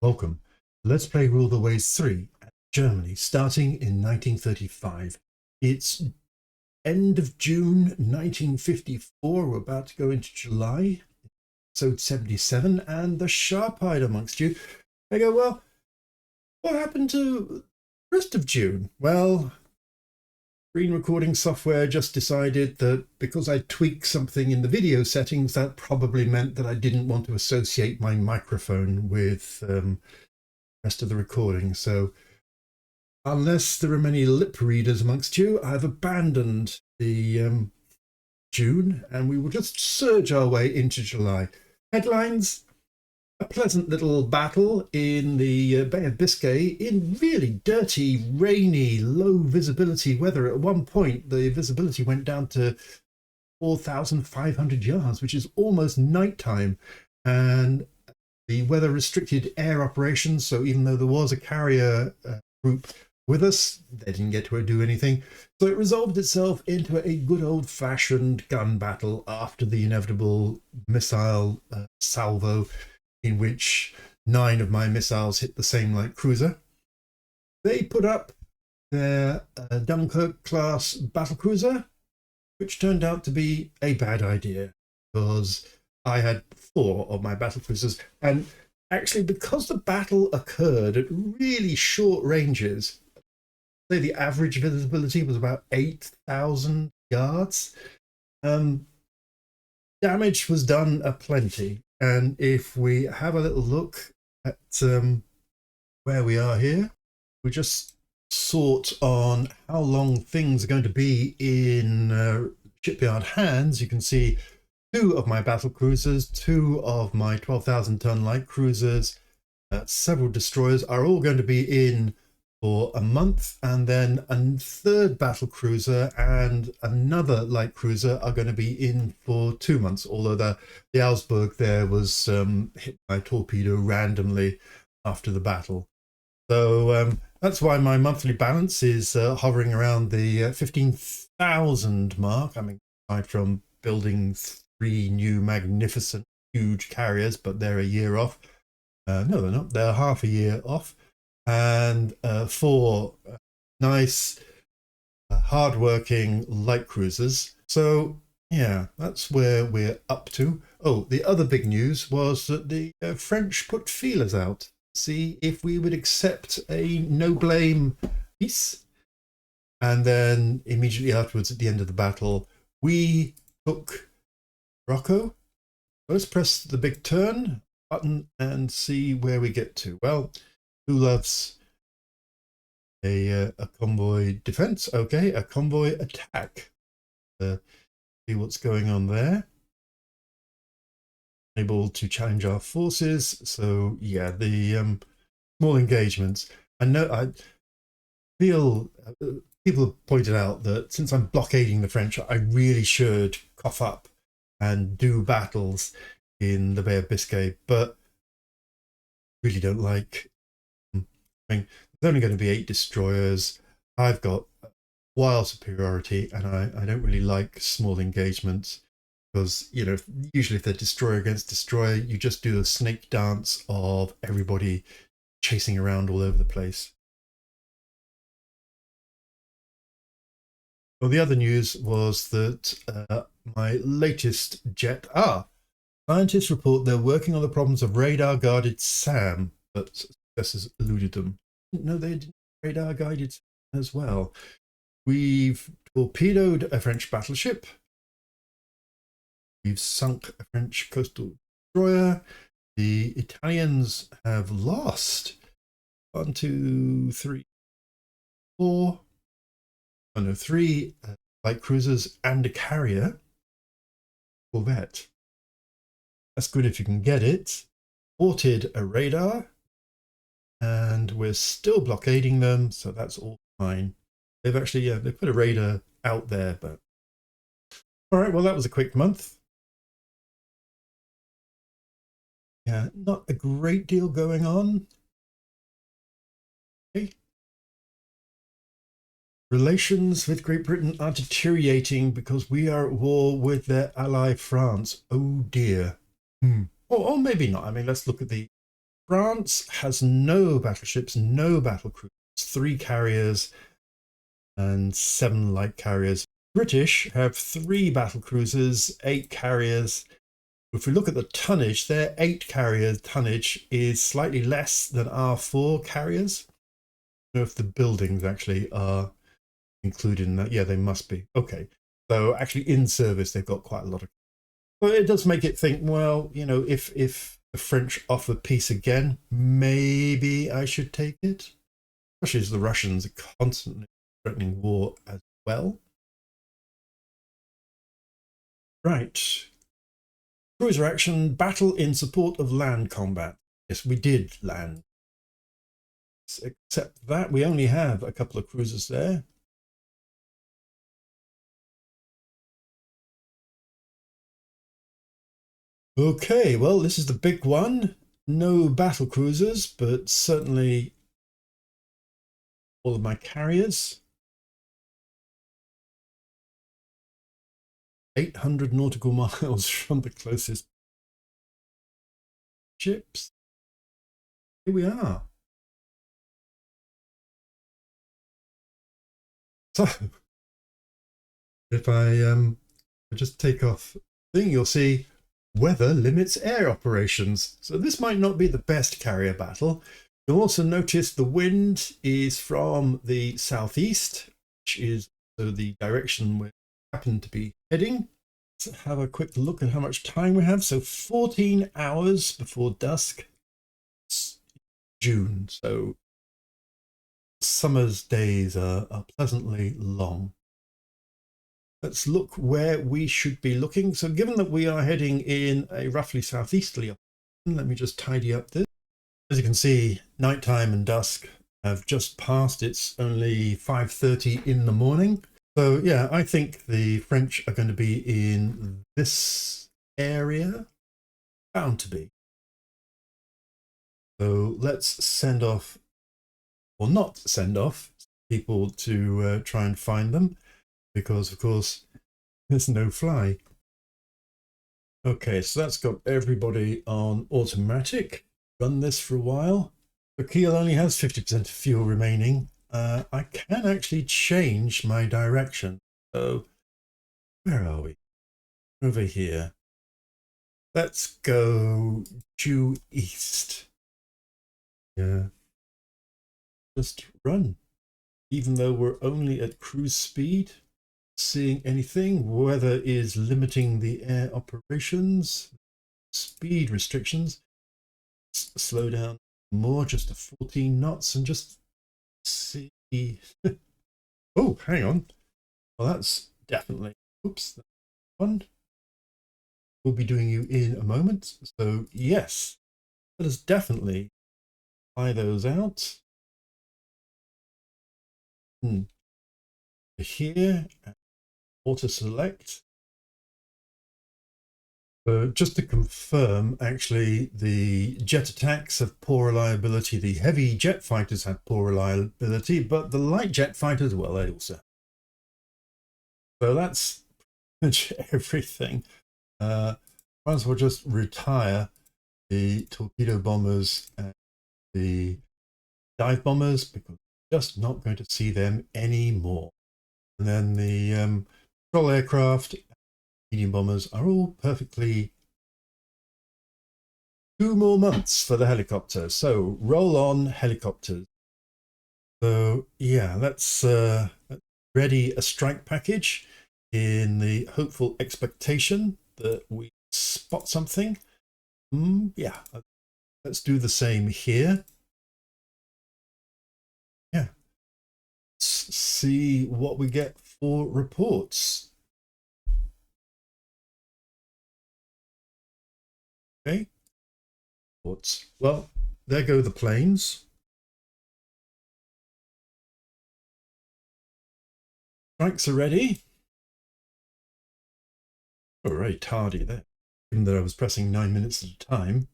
Welcome. Let's play Rule the Waves 3 at Germany, starting in 1935. It's end of June 1954. We're about to go into July, episode 77, and the sharp-eyed amongst you, they go, well, what happened to the rest of June? Well, screen recording software just decided that because I tweaked something in the video settings, that probably meant that I didn't want to associate my microphone with the rest of the recording. So unless there are many lip readers amongst you, I've abandoned the June and we will just surge our way into July. Headlines: a pleasant little battle in the Bay of Biscay in really dirty, rainy, low visibility weather. At one point, the visibility went down to 4,500 yards, which is almost nighttime. And the weather restricted air operations, so even though there was a carrier group with us, they didn't get to do anything. So it resolved itself into a good old-fashioned gun battle after the inevitable missile salvo, in which 9 of my missiles hit the same light cruiser. They put up their Dunkirk-class battlecruiser, which turned out to be a bad idea, because I had 4 of my battlecruisers, and actually because the battle occurred at really short ranges, say the average visibility was about 8,000 yards, damage was done aplenty. And if we have a little look at where we are here, we just sort on how long things are going to be in shipyard hands. You can see 2 of my battle cruisers, 2 of my 12,000 ton light cruisers, several destroyers are all going to be in for a month, and then a 3rd battle cruiser and another light cruiser are going to be in for 2 months, although the Augsburg there was hit by a torpedo randomly after the battle. So that's why my monthly balance is hovering around the 15,000 mark. I mean, aside from building 3 new magnificent huge carriers, but they're a year off. No, they're not. They're half a year off. And 4 nice, hard-working light cruisers. So, yeah, that's where we're up to. Oh, the other big news was that the French put feelers out to see if we would accept a no-blame peace. And then immediately afterwards, at the end of the battle, we took Morocco. Let's press the big turn button and see where we get to. Well, who loves a convoy defense? Okay, a convoy attack. See what's going on there. Able to challenge our forces. So yeah, the small engagements. I feel people have pointed out that since I'm blockading the French, I really should cough up and do battles in the Bay of Biscay, but really don't like. I mean, there's only going to be 8 destroyers. I've got wild superiority, and I don't really like small engagements because, you know, usually if they're destroyer against destroyer, you just do a snake dance of everybody chasing around all over the place. Well, the other news was that my latest jet... Scientists report they're working on the problems of radar-guided SAM, but successes eluded them. No, they didn't radar-guided as well. We've torpedoed a French battleship. We've sunk a French coastal destroyer. The Italians have lost 1, 2, 3, 4. Oh no, 3 light cruisers and a carrier. Corvette. That's good if you can get it. Ported a radar. And we're still blockading them, so that's all fine. They've actually, yeah, they put a radar out there, but... All right, well, that was a quick month. Yeah, not a great deal going on. Okay. Relations with Great Britain are deteriorating because we are at war with their ally France. Oh dear. Or maybe not. I mean, let's look at the France has no battleships, no battle cruisers, 3 carriers and 7 light carriers. British have 3 battle cruisers, 8 carriers. If we look at the tonnage, their 8 carrier tonnage is slightly less than our 4 carriers. I don't know if the buildings actually are included in that. Yeah, they must be. Okay. So actually in service, they've got quite a lot of. But it does make it think, well, you know, if the French offer peace again, maybe I should take it. Especially as the Russians are constantly threatening war as well. Right. Cruiser action, battle in support of land combat. Yes, we did land. Except that we only have a couple of cruisers there. Okay, well, this is the big one. No battle cruisers, but certainly all of my carriers. 800 nautical miles from the closest ships. Here we are. So, if I just take off the thing, you'll see weather limits air operations. So this might not be the best carrier battle. You'll also notice the wind is from the southeast, which is the direction we happen to be heading. Let's have a quick look at how much time we have. So 14 hours before dusk. It's June, so summer's days are pleasantly long. Let's look where we should be looking. So given that we are heading in a roughly southeasterly, let me just tidy up this. As you can see, nighttime and dusk have just passed. It's only 5:30 in the morning. So yeah, I think the French are going to be in this area. Bound to be. So let's send off, or not send off, people to try and find them. Because, of course, there's no fly. Okay, so that's got everybody on automatic. Run this for a while. The keel only has 50% of fuel remaining. I can actually change my direction. So, where are we? Over here. Let's go due east. Yeah. Just run. Even though we're only at cruise speed. Seeing anything. Weather is limiting the air operations. Speed restrictions. Slow down more, just to 14 knots, and just see. Oh, hang on. Well, that's definitely. Oops, that one. We'll be doing you in a moment. So yes, let us definitely try those out. Here. Auto select. Just to confirm, actually, the jet attacks have poor reliability. The heavy jet fighters have poor reliability, but the light jet fighters, well, they also have. So that's pretty much everything. Might as well just retire the torpedo bombers and the dive bombers because we're just not going to see them anymore. And then the patrol aircraft, medium bombers are all perfectly. 2 more months for the helicopter. So roll on helicopters. So yeah, let's ready a strike package in the hopeful expectation that we spot something. Yeah, let's do the same here. Yeah, let's see what we get for reports. Okay. Well, there go the planes. Strikes are ready. Oh, very tardy there, even though I was pressing 9 minutes at a time.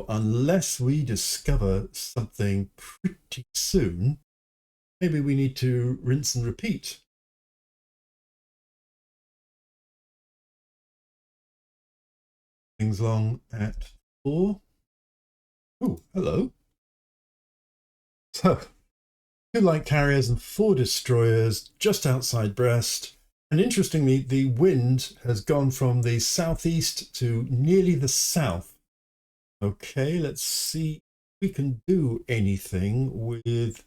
Unless we discover something pretty soon, maybe we need to rinse and repeat. things along at 4. Oh, hello. So, 2 light carriers and 4 destroyers just outside Brest. And interestingly, the wind has gone from the southeast to nearly the south. Okay, let's see if we can do anything with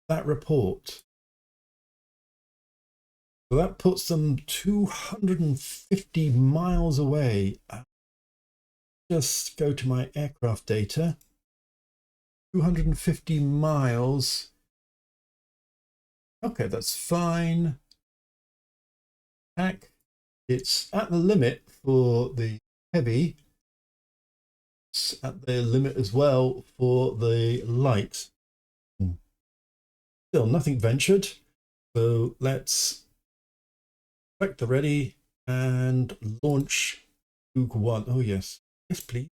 that report. So that puts them 250 miles away. Just go to my aircraft data. 250 miles. Okay, that's fine. Attack. It's at the limit for the heavy. It's at the limit as well for the light. Still nothing ventured. So let's select the ready and launch Bug 1. Oh yes, yes please.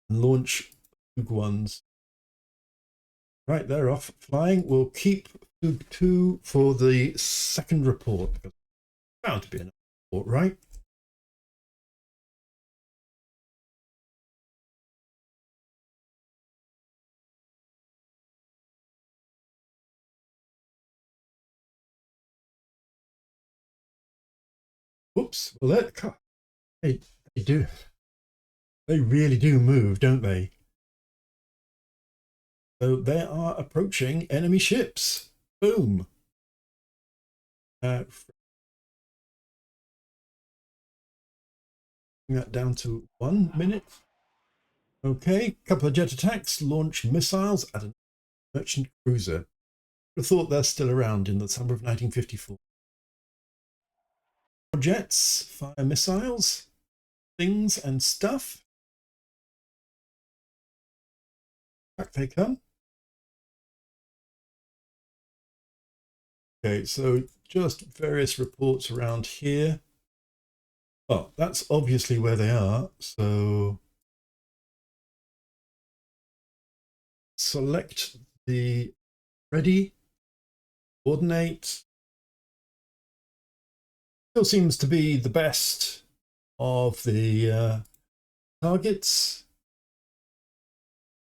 Launch Bug 1s. Right, they're off flying. We'll keep Bug 2 for the second report. Because it's bound to be an report, right? Whoops. Well, they do. They really do move, don't they? So they are approaching enemy ships. Boom. Bring that down to 1 minute. Okay, couple of jet attacks, launch missiles at a merchant cruiser. I thought they're still around in the summer of 1954. Jets fire missiles, things and stuff. Back they come. Okay, so just various reports around here. Well, that's obviously where they are. So select the ready, coordinate. Still seems to be the best of the targets.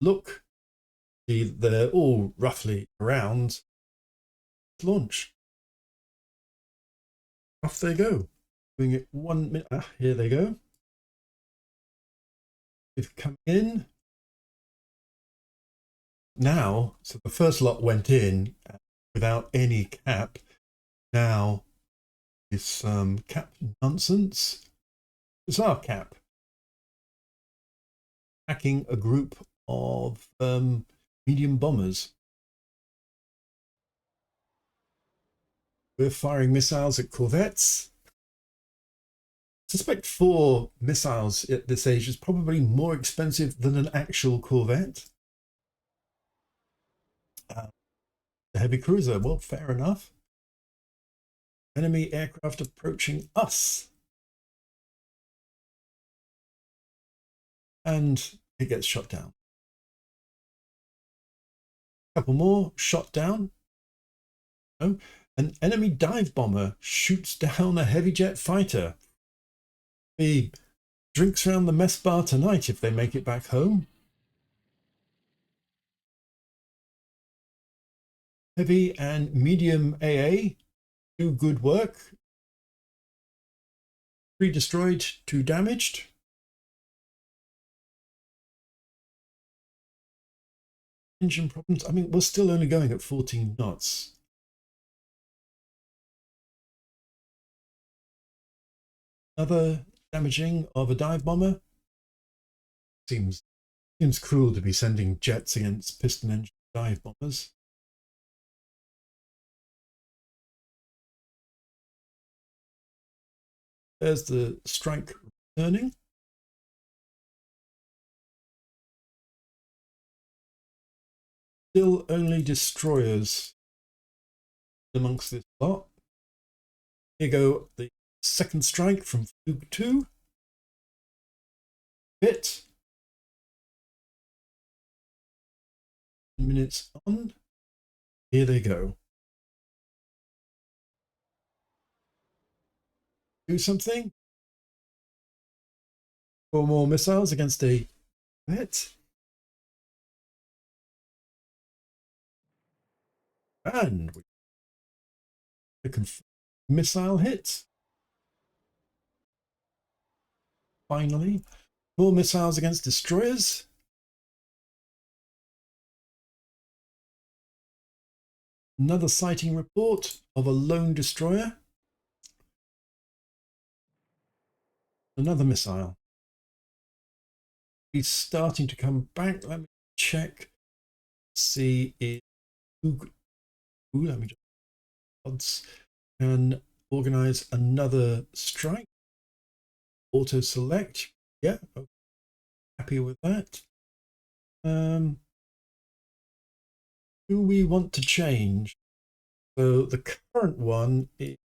Look, they're all roughly around. Launch. Off they go. Doing it 1 minute. Ah, here they go. It's coming in. Now, so the first lot went in without any cap. Now, it's cap nonsense. It's our cap. Hacking a group of medium bombers. We're firing missiles at corvettes. I suspect 4 missiles at this age is probably more expensive than an actual corvette. The heavy cruiser, well, fair enough. Enemy aircraft approaching us. And it gets shot down. A couple more, shot down. Oh, an enemy dive bomber shoots down a heavy jet fighter. He drinks around the mess bar tonight if they make it back home. Heavy and medium AA do good work. 3 destroyed, 2 damaged. Engine problems. I mean, we're still only going at 14 knots. Another damaging of a dive bomber. Seems cruel to be sending jets against piston engine dive bombers. There's the strike returning. Still only destroyers amongst this lot. Here go the second strike from Bug 2. Hit. Minutes on. Here they go. Do something. 4 more missiles against a hit. And we can missile hit. Finally, 4 missiles against destroyers. Another sighting report of a lone destroyer. Another missile. He's starting to come back. Let me check. See if let me just odds can organize another strike. Auto select. Yeah, okay. Happy with that. Do we want to change? So the current one is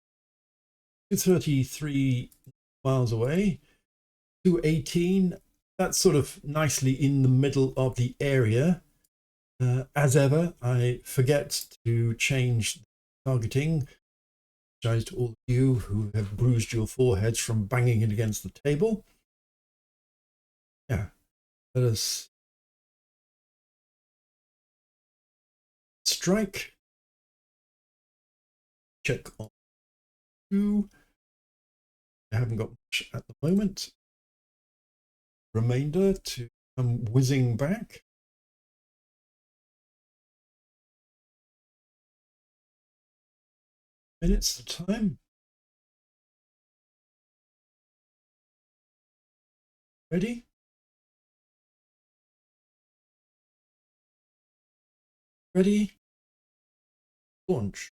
233 miles away. 218. That's sort of nicely in the middle of the area. As ever, I forget to change targeting. Apologize to all of you who have bruised your foreheads from banging it against the table. Yeah, let us strike. Check on 2. I haven't got much at the moment. Remainder to come whizzing back. Minutes of time. Ready? Ready? Launch.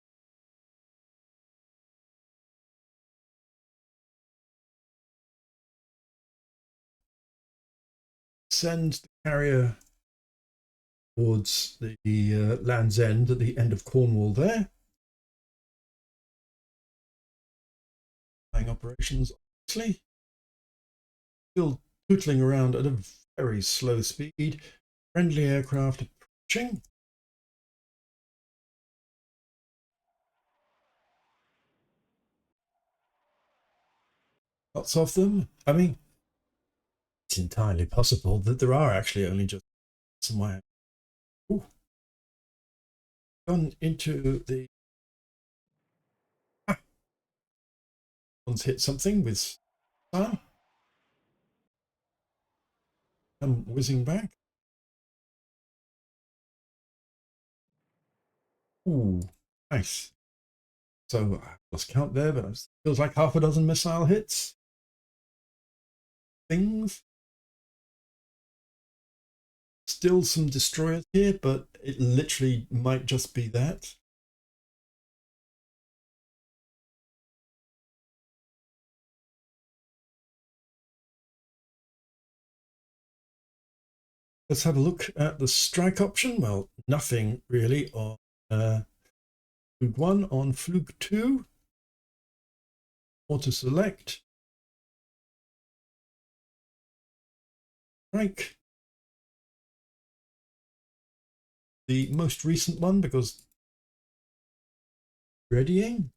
Send the carrier towards the Land's End at the end of Cornwall there. Flying operations, obviously. Still tootling around at a very slow speed. Friendly aircraft approaching. Lots of them. I mean, it's entirely possible that there are actually only just somewhere. Ooh. Gone into the... One's hit something with fire. Come whizzing back. Ooh, nice. So I lost count there, but it feels like half a dozen missile hits. Things. Still some destroyers here, but it literally might just be that. Let's have a look at the strike option. Well, nothing really on Flug 1. On Flug 2, auto select, strike. The most recent one because readying.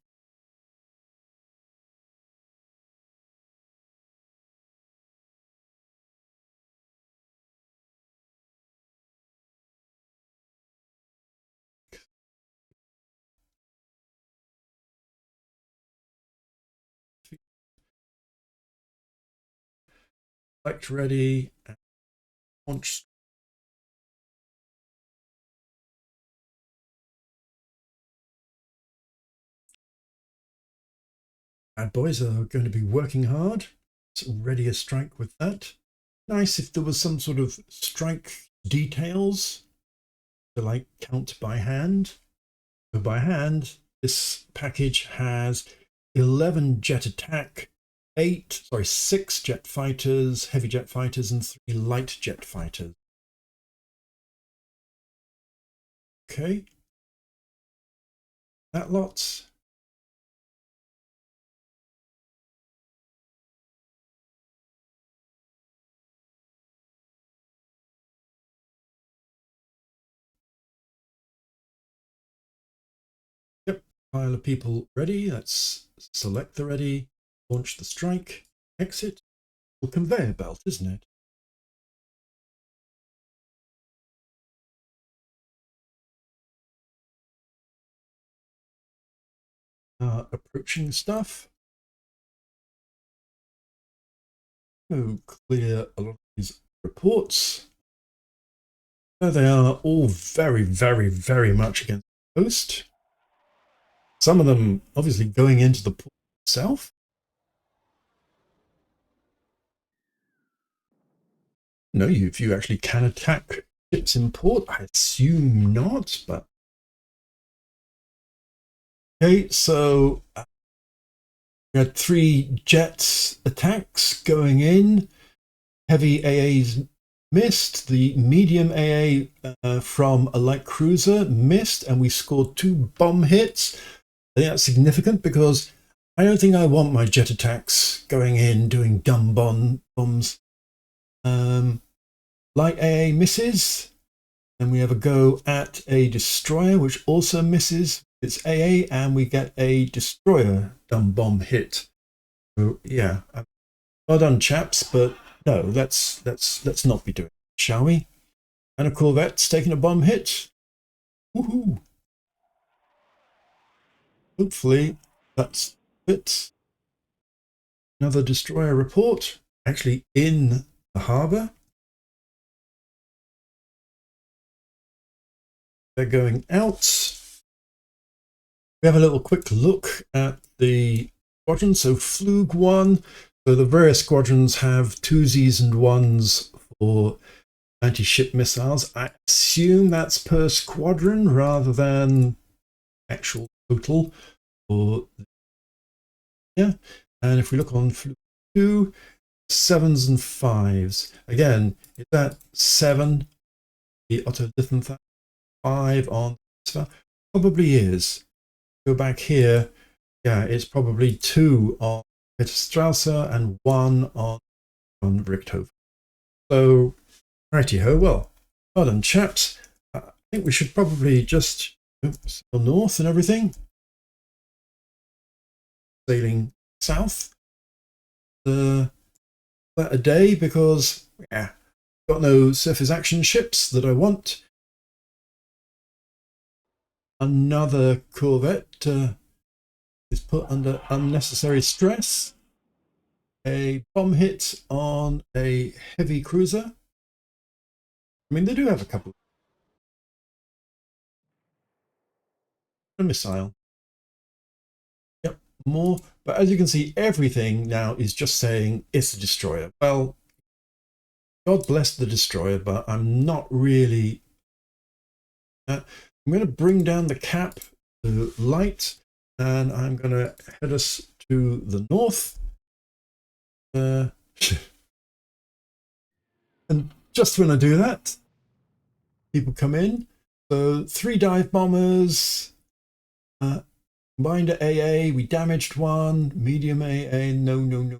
Select ready and launch. Bad boys are going to be working hard. So ready a strike with that. Nice if there was some sort of strike details to like count by hand. So by hand, this package has 11 jet attack, 6 jet fighters, heavy jet fighters, and 3 light jet fighters. Okay. That lot. Yep, pile of people ready. Let's select the ready, launch the strike, exit. conveyor belt, isn't it? Approaching stuff. Oh, clear a lot of these reports. There they are, all very, very, very much against the coast. Some of them obviously going into the port itself. No, if you actually can attack ships in port, I assume not, but okay, so we had 3 jet attacks going in. Heavy AAs missed. The medium AA from a light cruiser missed, and we scored 2 bomb hits. I think that's significant because I don't think I want my jet attacks going in doing dumb bombs. Light AA misses, and we have a go at a destroyer, which also misses. It's AA, and we get a destroyer dumb bomb hit. So yeah, well done, chaps. But no, let's not be doing it, shall we? And a corvette's taking a bomb hit. Woohoo! Hopefully that's it. Another destroyer report, actually in the harbour. They're going out. We have a little quick look at the squadron. So Flug 1. So the various squadrons have 2s and 1s for anti-ship missiles. I assume that's per squadron rather than actual total. Or yeah. And if we look on Flug 2, 7s and 5s. Again, is that 7 the Otto Lithenthal, 5 on probably is. Go back here, yeah, it's probably 2 on Peter Strasser and 1 on Richthofen. So, righty-ho, well done, chaps. I think we should probably just sail north and everything. Sailing south. That a day because, yeah, got no surface action ships that I want. Another corvette is put under unnecessary stress. A bomb hit on a heavy cruiser. I mean, they do have a couple. A missile. Yep, more. But as you can see, everything now is just saying it's a destroyer. Well, God bless the destroyer, but I'm not really... I'm going to bring down the cap to light, and I'm going to head us to the north. And just when I do that, people come in. So 3 dive bombers, combined to AA, we damaged 1, medium AA, no.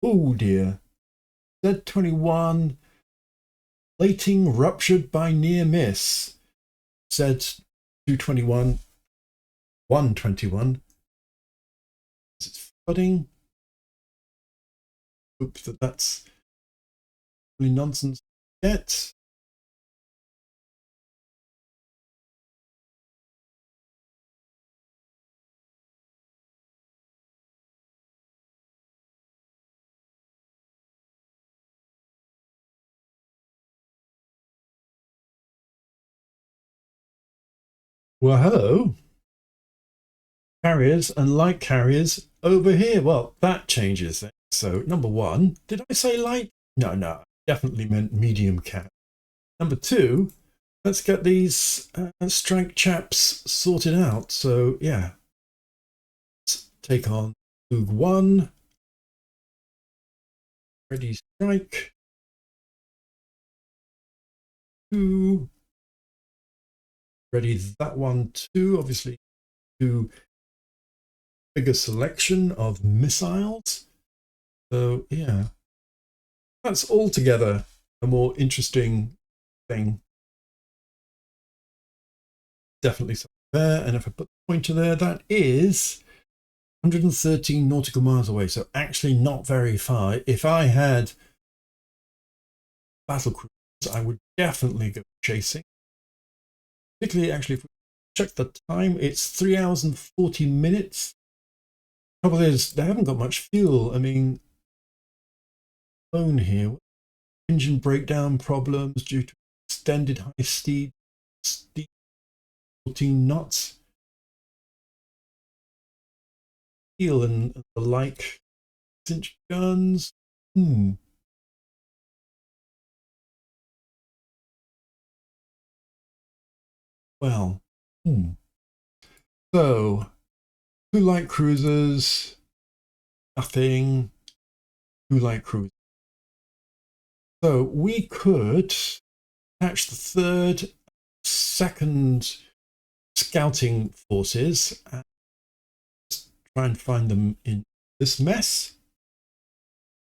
Oh dear. Z21, plating ruptured by near miss. Z221, 121. Is it flooding? Hope that's really nonsense yet. Well, hello. Carriers and light carriers over here. Well, that changes things. So, number 1, did I say light? No, definitely meant medium cap. Number 2, let's get these strike chaps sorted out. So, yeah, let's take on Flug 1. Ready, strike. 2. Ready, that one too. Obviously, to bigger selection of missiles. So yeah, that's altogether a more interesting thing. Definitely something there. And if I put the pointer there, that is 113 nautical miles away, so actually not very far. If I had battle cruisers, I would definitely go chasing. Particularly, actually, if we check the time, it's 3 hours and 40 minutes. Trouble is, they haven't got much fuel. I mean, alone here, engine breakdown problems due to extended high speed, 14 knots. Steel and the like. 6-inch guns. Well, so 2 light cruisers, nothing. 2 light cruisers. So we could attach the 3rd, 2nd scouting forces and try and find them in this mess.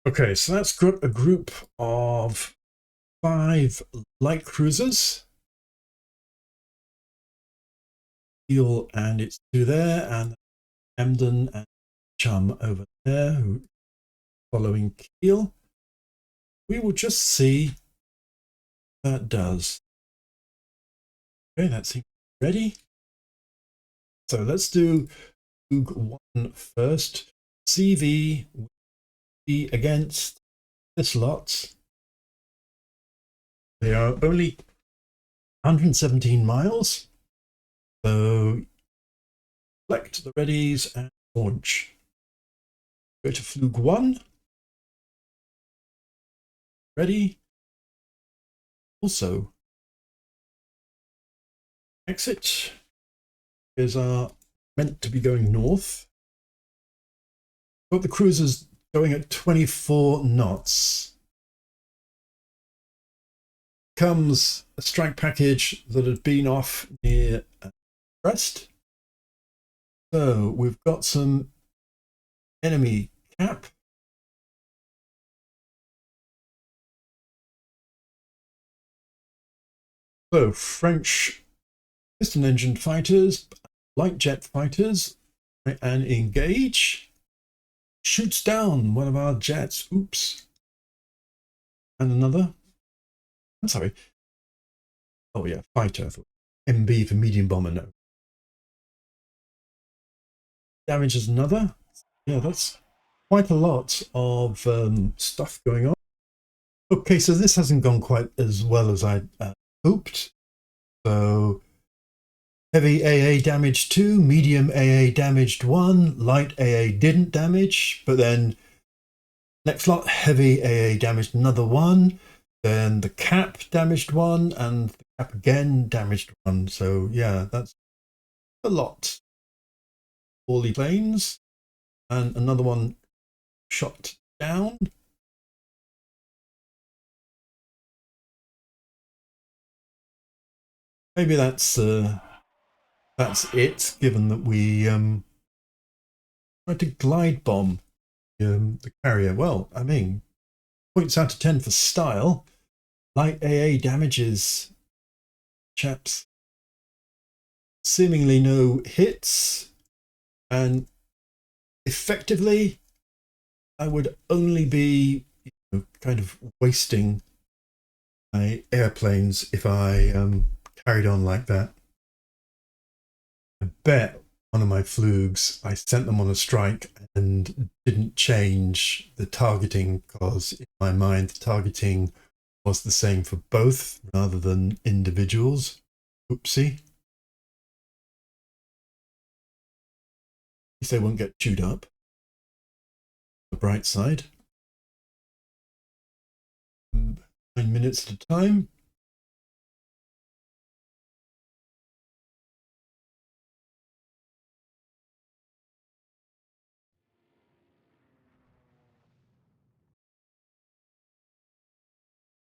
Okay, so that's got a group of 5 light cruisers. Steel and it's 2 there, and Emden and Chum over there, who following Keel. We will just see what that does. Okay, that seems ready. So let's do Flug 1 first. CV will be against this lot. They are only 117 miles. So select the readies and launch. Go to Flug 1. Ready. Also, exit is meant to be going north. Got the cruisers going at 24 knots. Comes a strike package that had been off near Brest. So we've got some enemy cap. So French piston engine fighters, light jet fighters, and engage. Shoots down one of our jets. Oops. And another. I'm sorry. Oh yeah, fighter. I thought MB for medium bomber. No. Damages another. Yeah, that's quite a lot of stuff going on. Okay, so this hasn't gone quite as well as I hoped. So heavy AA damaged 2, medium AA damaged 1, light AA didn't damage, but then next lot, heavy AA damaged another 1, then the cap damaged 1, and the cap again damaged 1. So yeah, that's a lot. Poorly planes, and another one shot down. Maybe that's it, given that we tried to glide bomb the carrier. Well, I mean, points out of 10 for style. Light AA damages, chaps. Seemingly no hits, and effectively, I would only be kind of wasting my airplanes if I carried on like that. I bet one of my flugs, I sent them on a strike and didn't change the targeting, because in my mind the targeting was the same for both rather than individuals. Oopsie. At least they won't get chewed up. The bright side. 9 minutes at a time.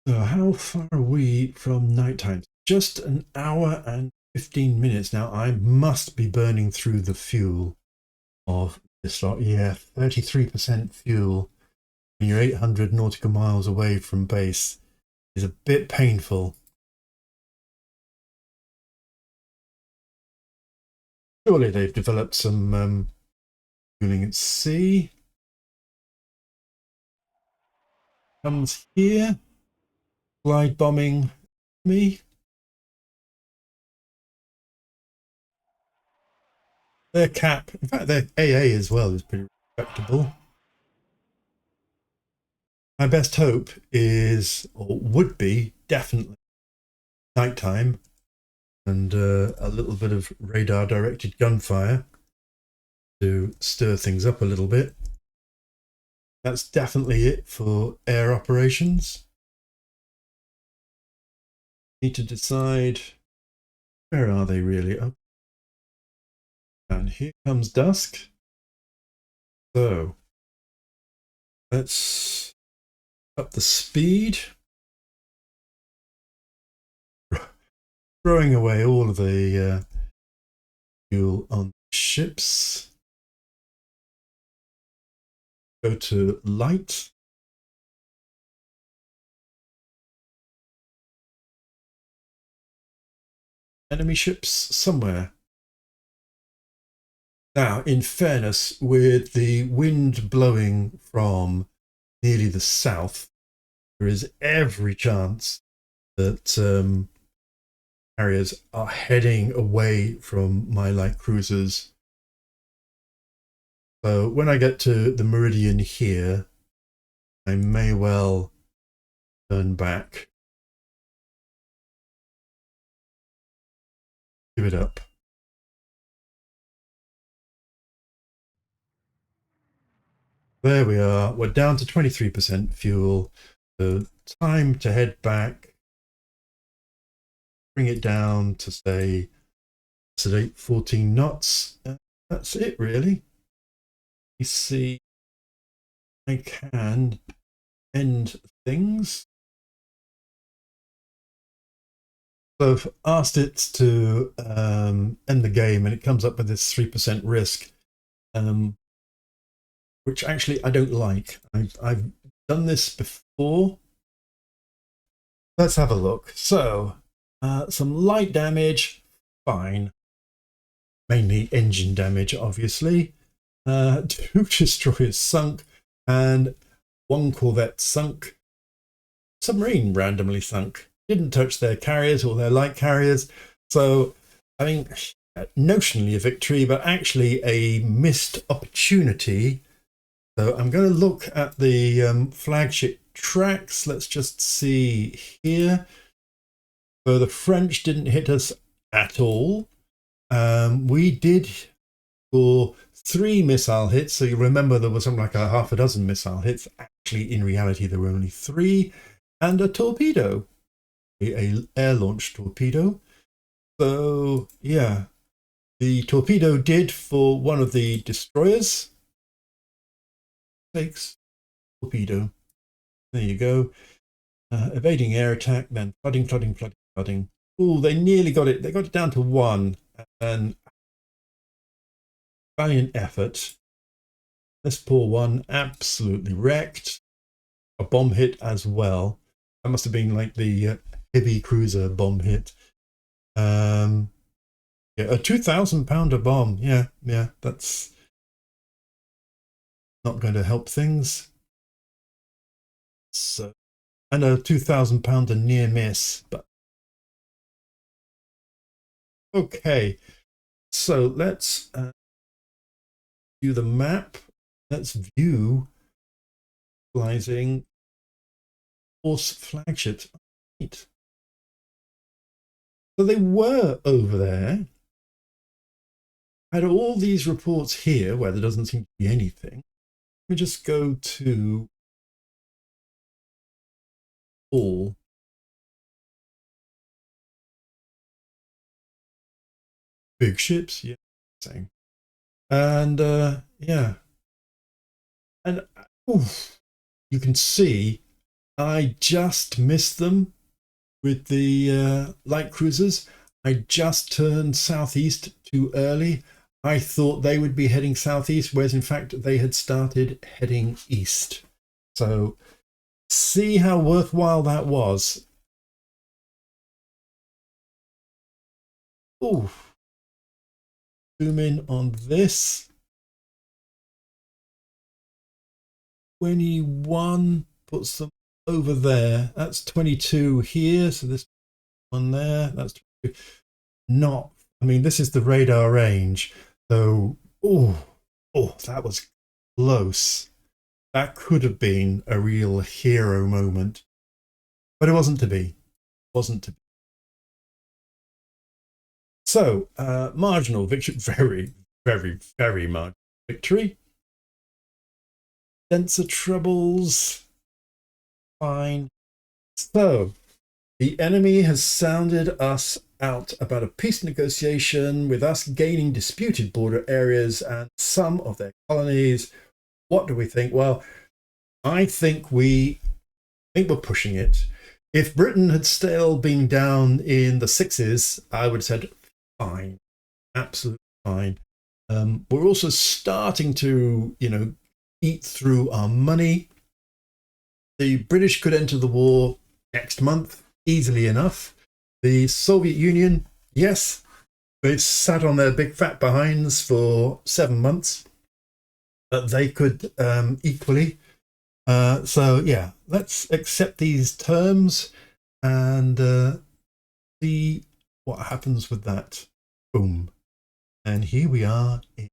So how far are we from nighttime? Just an hour and 15 minutes. Now I must be burning through the fuel of this lot. Yeah, 33% fuel when you're 800 nautical miles away from base is a bit painful. Surely they've developed some fueling at sea. Comes here, glide bombing me. Their cap, in fact, their AA as well is pretty respectable. My best hope is, or would be, definitely nighttime and a little bit of radar directed gunfire to stir things up a little bit. That's definitely it for air operations. Need to decide, where are they really? Oh, and here comes dusk. So let's up the speed. Throwing away all of the fuel on ships. Go to light. Enemy ships somewhere. Now, in fairness, with the wind blowing from nearly the south, there is every chance that carriers are heading away from my light cruisers. So when I get to the meridian here, I may well turn back. Give it up. There we are. We're down to 23% fuel. So time to head back. Bring it down to, say, 14 knots. That's it, really. You see, I can end things. So I've asked it to end the game, and it comes up with this 3% risk, which actually I don't like. I've done this before. Let's have a look. So some light damage, fine. Mainly engine damage, obviously. 2 destroyers sunk, and 1 corvette sunk. Submarine randomly sunk. Didn't touch their carriers or their light carriers. So, I mean, notionally a victory, but actually a missed opportunity. So I'm going to look at the flagship tracks. Let's just see here. So the French didn't hit us at all. We did for 3 missile hits. So you remember there was something like a half a dozen missile hits. Actually, in reality, there were only 3, and a torpedo, a air-launched torpedo. So yeah, the torpedo did for one of the destroyers. Takes torpedo. There you go. Evading air attack, then flooding. Oh, they nearly got it. They got it down to 1, and valiant effort. This poor one absolutely wrecked. A bomb hit as well. That must have been like the heavy cruiser bomb hit. Yeah, a 2,000-pounder bomb. Yeah, that's not going to help things. So, and a 2,000-pounder near miss. But okay, so let's view the map. Let's view utilizing force flagships. Right. So they were over there. I had all these reports here where there doesn't seem to be anything. Let me just go to all. Big ships, yeah, same. And yeah, and oof, you can see I just missed them with the light cruisers. I just turned southeast too early. I thought they would be heading southeast, whereas in fact they had started heading east. So see how worthwhile that was. Ooh. Zoom in on this. 21 puts them over there. That's 22 here. So this one there, that's 22. Not, I mean, this is the radar range. So, oh, that was close. That could have been a real hero moment, but it wasn't to be. Wasn't to be. So, marginal victory, very, very, very marginal victory. Denser troubles, fine. So, the enemy has sounded us out about a peace negotiation with us gaining disputed border areas and some of their colonies. What do we think? Well, I think we're pushing it. If Britain had still been down in the 6s, I would have said, fine, absolutely fine. We're also starting to, eat through our money. The British could enter the war next month, easily enough. The Soviet Union, yes, they've sat on their big fat behinds for 7 months, but they could equally. So yeah, let's accept these terms and see what happens with that. Boom. And here we are in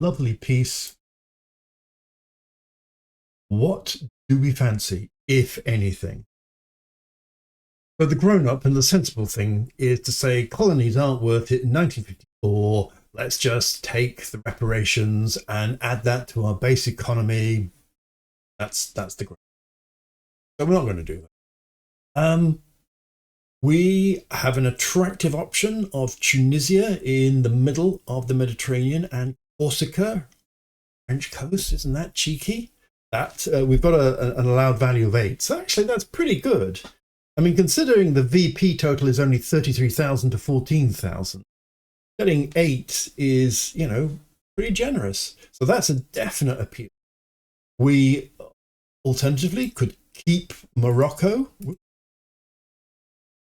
lovely peace. What do we fancy, if anything? So the grown-up and the sensible thing is to say colonies aren't worth it in 1954. Let's just take the reparations and add that to our base economy. That's the ground. So we're not going to do that. We have an attractive option of Tunisia in the middle of the Mediterranean and Corsica, French coast. Isn't that cheeky? That we've got an allowed value of 8. So actually, that's pretty good. I mean, considering the VP total is only 33,000 to 14,000, getting 8 is, pretty generous. So that's a definite appeal. We alternatively could keep Morocco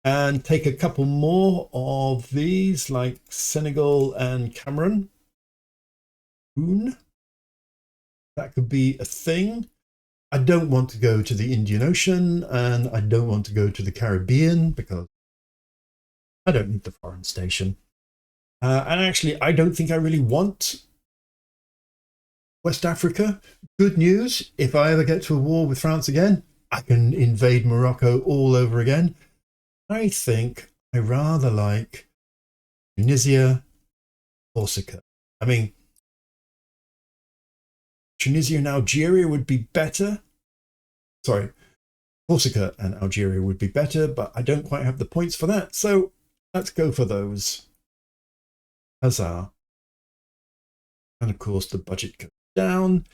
and take a couple more of these, like Senegal and Cameroon. That could be a thing. I don't want to go to the Indian Ocean and I don't want to go to the Caribbean because I don't need the foreign station. And actually, I don't think I really want West Africa. Good news, if I ever get to a war with France again, I can invade Morocco all over again. I think I rather like Tunisia, Corsica. I mean, Tunisia and Algeria would be better. Sorry, Corsica and Algeria would be better, but I don't quite have the points for that. So let's go for those. Huzzah. And of course, the budget goes down.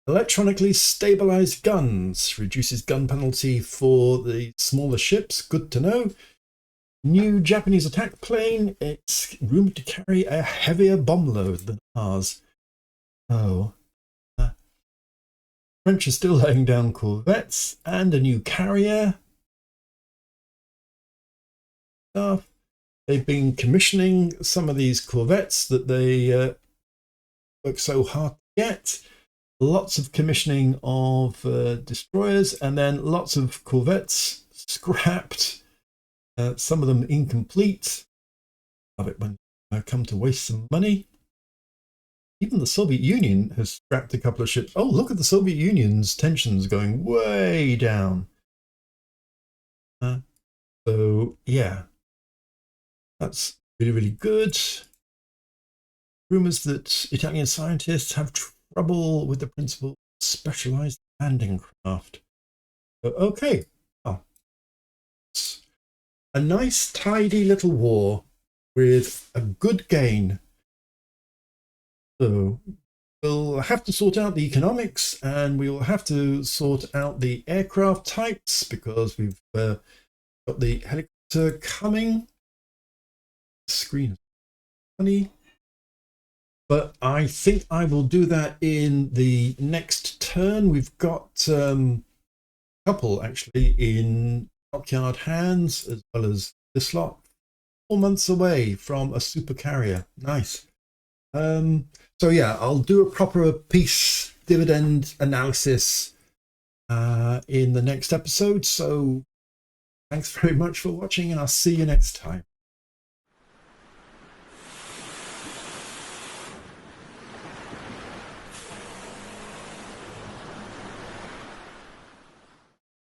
Electronically stabilized guns reduces gun penalty for the smaller ships. Good to know. New Japanese attack plane. It's rumored to carry a heavier bomb load than ours. Oh. French are still laying down corvettes and a new carrier. They've been commissioning some of these corvettes that they work so hard to get. Lots of commissioning of destroyers and then lots of corvettes scrapped. Some of them incomplete. Love it when I come to waste some money. Even the Soviet Union has scrapped a couple of ships. Oh, look at the Soviet Union's tensions going way down. So, yeah. That's really, really good. Rumours that Italian scientists have trouble with the principle of specialized landing craft. Okay. Oh. A nice, tidy little war with a good gain. So we'll have to sort out the economics and we will have to sort out the aircraft types because we've got the helicopter coming. Screen is funny. But I think I will do that in the next turn. We've got a couple actually in dockyard hands as well as this lot. 4 months away from a super carrier. Nice. So yeah, I'll do a proper peace dividend analysis in the next episode. So thanks very much for watching, and I'll see you next time.